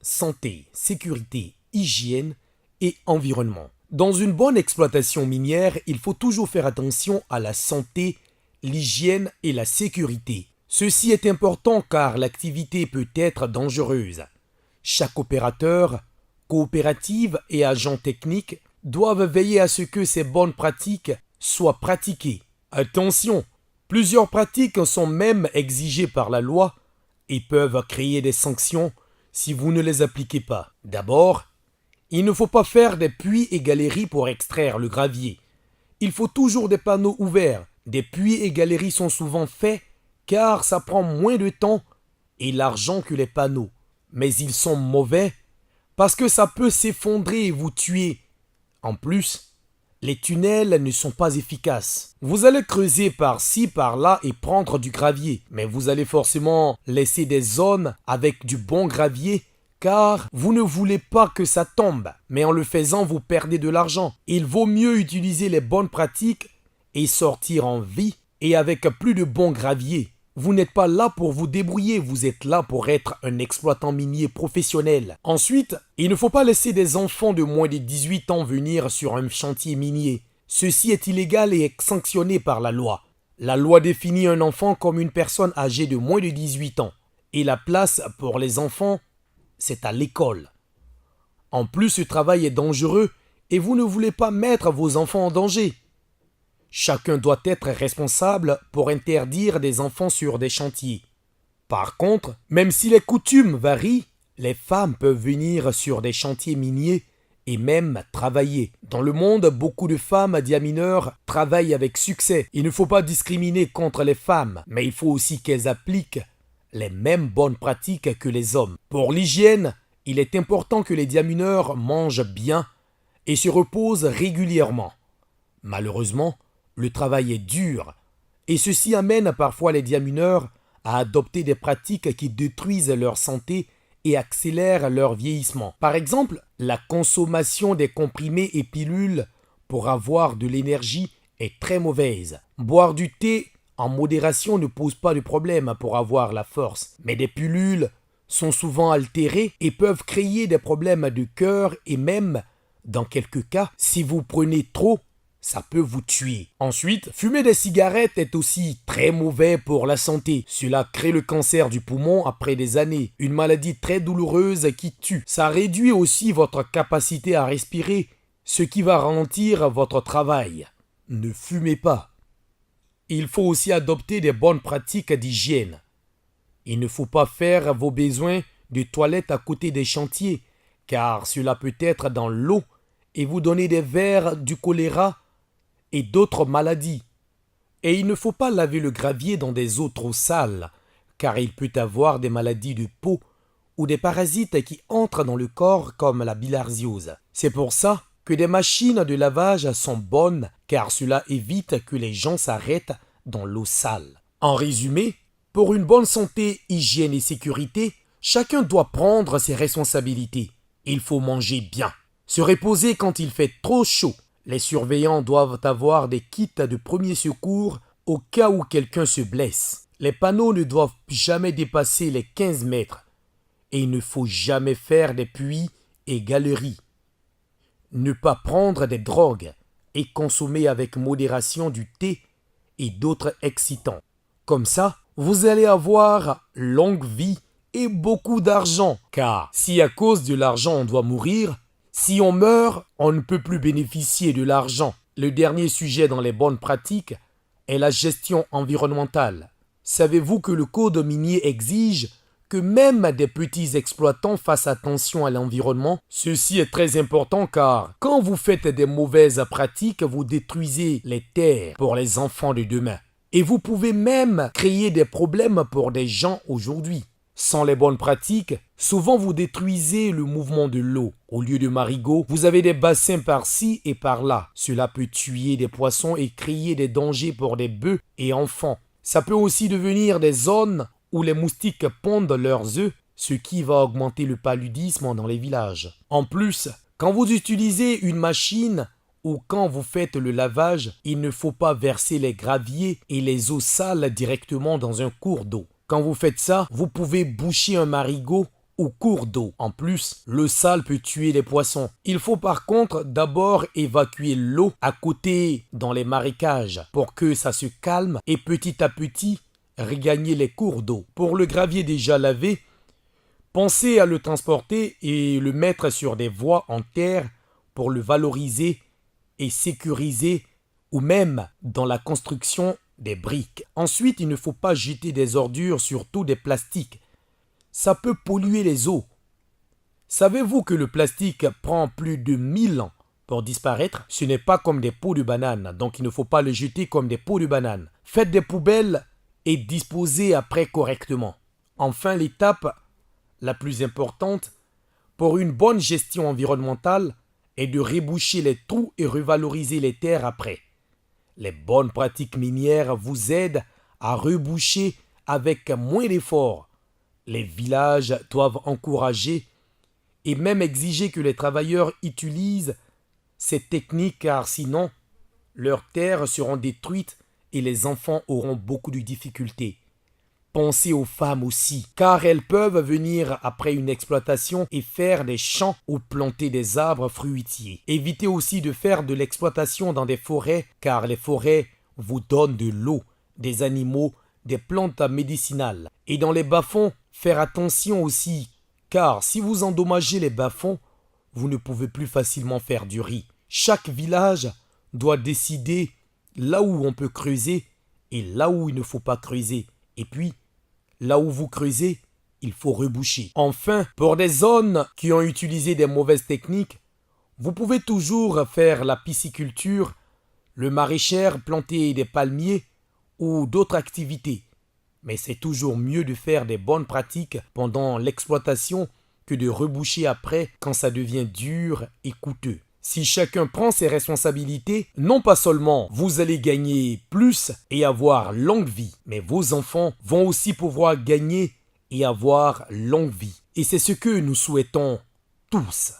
santé, sécurité, hygiène et environnement. Dans une bonne exploitation minière, il faut toujours faire attention à la santé, l'hygiène et la sécurité. Ceci est important car l'activité peut être dangereuse. Chaque opérateur, coopérative et agent technique doivent veiller à ce que ces bonnes pratiques soient pratiquées. Attention, plusieurs pratiques sont même exigées par la loi et peuvent créer des sanctions si vous ne les appliquez pas. D'abord, il ne faut pas faire des puits et galeries pour extraire le gravier. Il faut toujours des panneaux ouverts. Des puits et galeries sont souvent faits car ça prend moins de temps et l'argent que les panneaux. Mais ils sont mauvais parce que ça peut s'effondrer et vous tuer. En plus, les tunnels ne sont pas efficaces. Vous allez creuser par-ci, par-là et prendre du gravier, mais vous allez forcément laisser des zones avec du bon gravier car vous ne voulez pas que ça tombe. Mais en le faisant, vous perdez de l'argent. Il vaut mieux utiliser les bonnes pratiques et sortir en vie et avec plus de bons graviers. Vous n'êtes pas là pour vous débrouiller, vous êtes là pour être un exploitant minier professionnel. Ensuite, il ne faut pas laisser des enfants de moins de 18 ans venir sur un chantier minier. Ceci est illégal et est sanctionné par la loi. La loi définit un enfant comme une personne âgée de moins de 18 ans. Et la place pour les enfants, c'est à l'école. En plus, ce travail est dangereux et vous ne voulez pas mettre vos enfants en danger. Chacun doit être responsable pour interdire des enfants sur des chantiers. Par contre, même si les coutumes varient, les femmes peuvent venir sur des chantiers miniers et même travailler. Dans le monde, beaucoup de femmes diamineurs travaillent avec succès. Il ne faut pas discriminer contre les femmes, mais il faut aussi qu'elles appliquent les mêmes bonnes pratiques que les hommes. Pour l'hygiène, il est important que les diamineurs mangent bien et se reposent régulièrement. Malheureusement, le travail est dur et ceci amène parfois les diamineurs à adopter des pratiques qui détruisent leur santé et accélèrent leur vieillissement. Par exemple, la consommation des comprimés et pilules pour avoir de l'énergie est très mauvaise. Boire du thé en modération ne pose pas de problème pour avoir la force, mais des pilules sont souvent altérées et peuvent créer des problèmes de cœur et même, dans quelques cas, si vous prenez trop, ça peut vous tuer. Ensuite, fumer des cigarettes est aussi très mauvais pour la santé. Cela crée le cancer du poumon après des années, une maladie très douloureuse qui tue. Ça réduit aussi votre capacité à respirer, ce qui va ralentir votre travail. Ne fumez pas. Il faut aussi adopter des bonnes pratiques d'hygiène. Il ne faut pas faire vos besoins de toilette à côté des chantiers, car cela peut être dans l'eau et vous donner des vers, du choléra et d'autres maladies. Et il ne faut pas laver le gravier dans des eaux trop sales, car il peut avoir des maladies de peau ou des parasites qui entrent dans le corps comme la bilharziose. C'est pour ça que des machines de lavage sont bonnes, car cela évite que les gens s'arrêtent dans l'eau sale. En résumé, pour une bonne santé, hygiène et sécurité, chacun doit prendre ses responsabilités. Il faut manger bien, se reposer quand il fait trop chaud. Les surveillants doivent avoir des kits de premier secours au cas où quelqu'un se blesse. Les panneaux ne doivent jamais dépasser les 15 mètres et il ne faut jamais faire des puits et galeries. Ne pas prendre des drogues et consommer avec modération du thé et d'autres excitants. Comme ça, vous allez avoir longue vie et beaucoup d'argent. Car si à cause de l'argent on doit mourir, si on meurt, on ne peut plus bénéficier de l'argent. Le dernier sujet dans les bonnes pratiques est la gestion environnementale. Savez-vous que le code minier exige que même des petits exploitants fassent attention à l'environnement? Ceci est très important car quand vous faites des mauvaises pratiques, vous détruisez les terres pour les enfants de demain. Et vous pouvez même créer des problèmes pour des gens aujourd'hui. Sans les bonnes pratiques, souvent vous détruisez le mouvement de l'eau. Au lieu de marigots, vous avez des bassins par-ci et par-là. Cela peut tuer des poissons et créer des dangers pour des bœufs et enfants. Ça peut aussi devenir des zones où les moustiques pondent leurs œufs, ce qui va augmenter le paludisme dans les villages. En plus, quand vous utilisez une machine ou quand vous faites le lavage, il ne faut pas verser les graviers et les eaux sales directement dans un cours d'eau. Quand vous faites ça, vous pouvez boucher un marigot ou cours d'eau. En plus, le sale peut tuer les poissons. Il faut par contre d'abord évacuer l'eau à côté dans les marécages pour que ça se calme et petit à petit regagner les cours d'eau. Pour le gravier déjà lavé, pensez à le transporter et le mettre sur des voies en terre pour le valoriser et sécuriser, ou même dans la construction des briques. Ensuite, il ne faut pas jeter des ordures, surtout des plastiques. Ça peut polluer les eaux. Savez-vous que le plastique prend plus de 1000 ans pour disparaître? Ce n'est pas comme des peaux de banane, donc il ne faut pas le jeter comme des peaux de banane. Faites des poubelles et disposez après correctement. Enfin, l'étape la plus importante pour une bonne gestion environnementale est de reboucher les trous et revaloriser les terres après. Les bonnes pratiques minières vous aident à reboucher avec moins d'efforts. Les villages doivent encourager et même exiger que les travailleurs utilisent ces techniques car sinon, leurs terres seront détruites et les enfants auront beaucoup de difficultés. Pensez aux femmes aussi, car elles peuvent venir après une exploitation et faire des champs ou planter des arbres fruitiers. Évitez aussi de faire de l'exploitation dans des forêts, car les forêts vous donnent de l'eau, des animaux, des plantes médicinales. Et dans les bas-fonds, faire attention aussi, car si vous endommagez les bas-fonds, vous ne pouvez plus facilement faire du riz. Chaque village doit décider là où on peut creuser et là où il ne faut pas creuser. Et puis, là où vous creusez, il faut reboucher. Enfin, pour des zones qui ont utilisé des mauvaises techniques, vous pouvez toujours faire la pisciculture, le maraîchère, planter des palmiers ou d'autres activités. Mais c'est toujours mieux de faire des bonnes pratiques pendant l'exploitation que de reboucher après quand ça devient dur et coûteux. Si chacun prend ses responsabilités, non pas seulement vous allez gagner plus et avoir longue vie, mais vos enfants vont aussi pouvoir gagner et avoir longue vie. Et c'est ce que nous souhaitons tous.